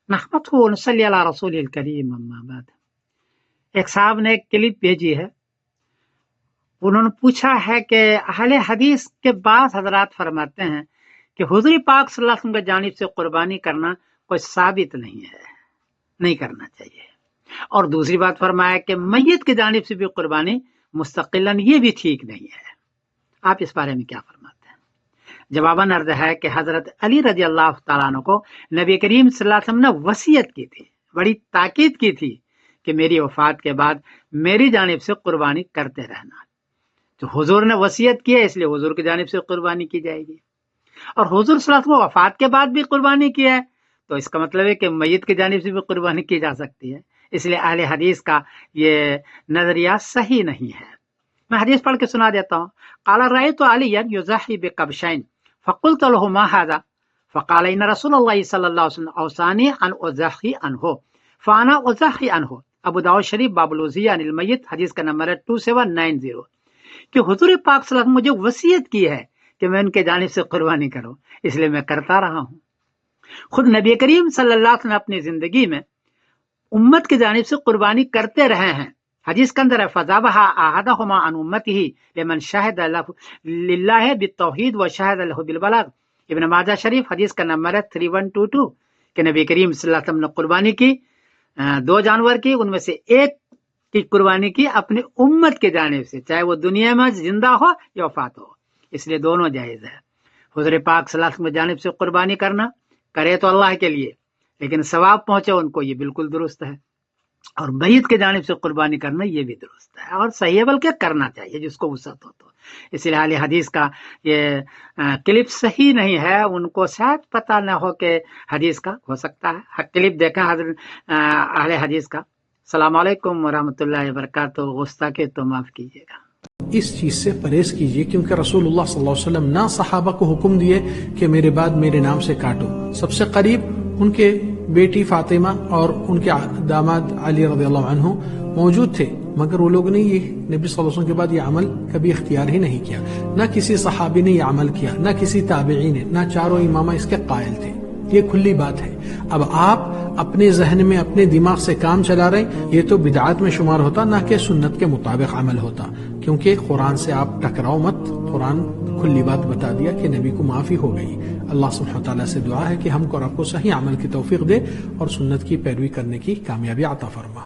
نحمده ونصلي علی رسول الکریم اما بعد۔ ایک صاحب نے ایک کلپ بھیجی ہے، انہوں نے پوچھا ہے کہ اہل حدیث کے بعض حضرات فرماتے ہیں کہ حضور پاک صلی اللہ علیہ وسلم کی جانب سے قربانی کرنا کوئی ثابت نہیں ہے، نہیں کرنا چاہیے، اور دوسری بات فرمایا کہ میت کی جانب سے بھی قربانی مستقلاً یہ بھی ٹھیک نہیں ہے۔ آپ اس بارے میں کیا فرماتے ہیں؟ جواباً عرض ہے کہ حضرت علی رضی اللہ تعالیٰ عنہ کو نبی کریم صلی اللہ علیہ وسلم نے وصیت کی تھی، بڑی تاکید کی تھی کہ میری وفات کے بعد میری جانب سے قربانی کرتے رہنا۔ تو حضور نے وصیت کی ہے، اس لیے حضور کی جانب سے قربانی کی جائے گی، اور حضور صلی اللہ علیہ وسلم وفات کے بعد بھی قربانی کی ہے تو اس کا مطلب ہے کہ میت کی جانب سے بھی قربانی کی جا سکتی ہے۔ اس لیے اہل حدیث کا یہ نظریہ صحیح نہیں ہے۔ میں حدیث پڑھ کے سنا دیتا ہوں۔ قال رأيت عليا يضحي بقبشين فقلت له ما هذا فقال ان رسول الله صلى الله عليه وسلم اوصاني ان اضحي عنه فانا اضحي عنه۔ ابو داؤد شریف باب الوصیہ عن المیت، حدیث کا نمبر ہے 2790، کہ حضور پاک صلی اللہ علیہ وسلم مجھے وصیت کی ہے کہ میں ان کے جانب سے قربانی کروں، اس لیے میں کرتا رہا ہوں۔ خود نبی کریم صلی اللہ علیہ وسلم اپنی زندگی میں امت کی جانب سے قربانی کرتے رہے ہیں۔ حدیث کے اندر ہے فذبح احدهما عن امته لمن شهد لله بالتوحید وشهد له بالبلاغ، ابن ماجہ شریف، حدیث کا نمبر ہے 3122، کہ نبی کریم صلی اللہ علیہ وسلم نے قربانی کی، دو جانور کی، ان میں سے ایک کی قربانی کی اپنی امت کے جانب سے، چاہے وہ دنیا میں زندہ ہو یا وفات ہو، اس لیے دونوں جائز ہے۔ حضور پاک صلی اللہ علیہ وسلم کی جانب سے قربانی کرنا کرے تو اللہ کے لیے، لیکن ثواب پہنچے ان کو، یہ بالکل درست ہے، اور میت کی جانب سے قربانی کرنا یہ بھی درست ہے اور صحیح ہے، بلکہ کرنا چاہیے جس کو وسعت ہو تو۔ اس لیے اہل حدیث کا یہ کلپ صحیح نہیں ہے، ان کو شاید پتہ نہ ہو کہ حدیث کا ہو سکتا ہے۔ کلپ دیکھیں حضرت اہل حدیث کا۔ السلام علیکم ورحمۃ اللہ وبرکاتہ، گستاخی تو معاف کیجیے گا۔ اس چیز سے پرہیز کیجیے، کیونکہ رسول اللہ صلی اللہ علیہ وسلم نہ صحابہ کو حکم دیے کہ میرے بعد میرے نام سے کاٹو، سب سے قریب ان کے بیٹی فاطمہ اور ان کے داماد علی رضی اللہ عنہ موجود تھے، مگر وہ لوگ نے یہ نبی صلی اللہ علیہ وسلم کے بعد یہ عمل کبھی اختیار ہی نہیں کیا، نہ کسی صحابی نے یہ عمل کیا، نہ کسی تابعی نے، نہ چاروں امامہ اس کے قائل تھے۔ یہ کھلی بات ہے۔ اب آپ اپنے ذہن میں اپنے دماغ سے کام چلا رہے ہیں، یہ تو بدعات میں شمار ہوتا، نہ کہ سنت کے مطابق عمل ہوتا، کیونکہ قرآن سے آپ ٹکراؤ مت۔ قرآن کھلی بات بتا دیا کہ نبی کو معافی ہو گئی۔ اللہ سبحانہ وتعالیٰ سے دعا ہے کہ ہم کو اور آپ کو صحیح عمل کی توفیق دے اور سنت کی پیروی کرنے کی کامیابی عطا فرما۔